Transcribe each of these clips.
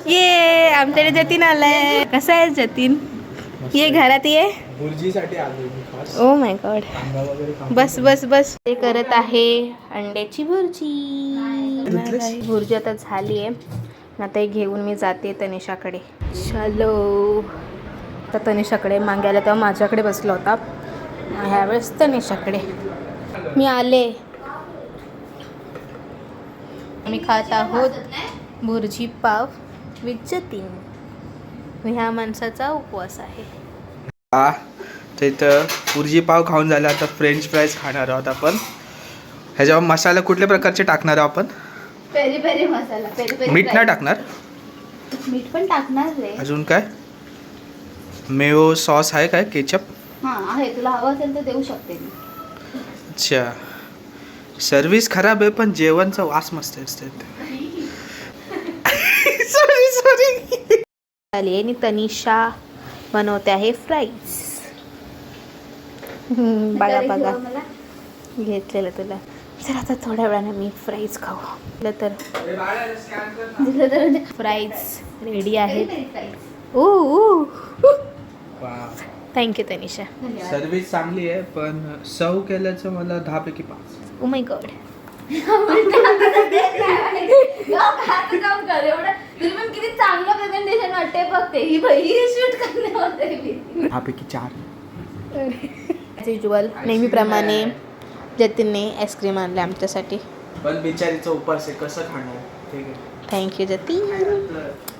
ये आमच्याकडे जतीन आलाय. कसा आहे जतीन? ये घरात ये. भुर्जीसाठी आलोय मी खास. Oh my God. कांदा वगैरे कापून. बस बस बस. ते करत आहे अंड्याची भुर्जी. भुर्जी आता झाली आहे. आता हे घेऊन मी जाते तनिषाकडे. चलो. आता तनिषाकडे मागायला तेव्हा माझ्याकडे बसला होता. ह्यावेळेस तनिषाकडे मी आले. आम्ही खात आहोत भुर्जी पाव विथ जतीन. ह्या माणसाचा उपवास आहे. हा तर इथं भुर्जी पाव खाऊन झाला. आता फ्रेंच फ्राईज खाणार आहोत आपण. ह्याच्यावर मसाला कुठल्या प्रकारचे टाकणार आहोत आपण? पेरी पेरी मसाला. Peri peri. मीठ नाही टाकणार? मीठ पण टाकणार रे. अजून काय? मेयो सॉस आहे काय? केचप? हां आहे. तुला हवं असेल तर देऊ शकते मी. अच्छा. सर्विस खराब आहे पण जेवणचा वास मस्त असते. सॉरी. आणि तनिषा बनवते आहे फ्राईज. बघा बघा घेतलेलं तुला. जर आता थोड्या वेळाने मी फ्राईज खाऊ तर फ्राईज रेडी आहेत. ओ थँक्यू तनिषा. सर्विस चांगली आहे पण सर्व केल्याचं मला 10 पैकी 5. Oh my God. किती चांगलं प्रेझेंटेशन वाटते बघते ही शूट करण्यामध्ये 10 पैकी 4. युजुअल नेहमीप्रमाणे जतीनने आईस्क्रीम आणले आमच्यासाठी. पण बिचारीचा उपास आहे कसं खाणार? ठीक आहे. थँक्यू जतीन.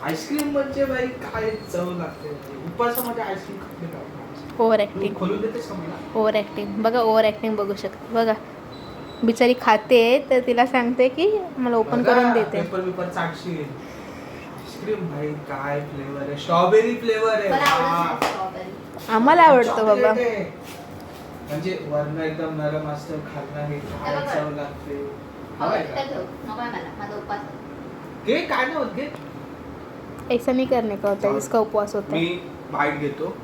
आईस्क्रीम म्हणजे बाई काय चव लागते. उपासामध्ये आईस्क्रीम खाते का? Over acting. खोलून देतेस का मला? ओव्हर ॲक्टिंग बघा. ओव्हर ॲक्टिंग बघू शकते बघा. बिचारी खाते तर तिला सांगते की मला ओपन करून देते. पेपर चाटशी. आईस्क्रीम भाई काय फ्लेवर आहे? स्ट्रॉबेरी फ्लेवर आहे. आम्हाला आवडतो बाबा. म्हणजे वर्ण एकदम नरम असतं. खाणं हे काय चव लागते. घे काय नाही होत. घे. ऐसा नहीं करने का होता है जिसका उपवास होता है. मी बाईट घेतो.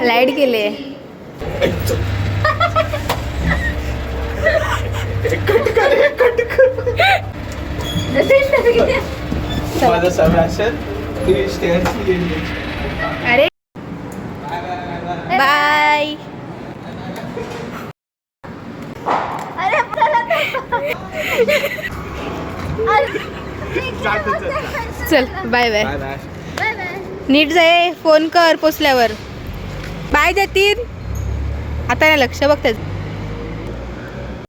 लाईट गेले. माझं सगळं असेल. अरे बाय. चल बाय बाय. नीट जाय. फोन कर पोचल्यावर. बाय जतीन. आता लक्ष बघ त्याचं.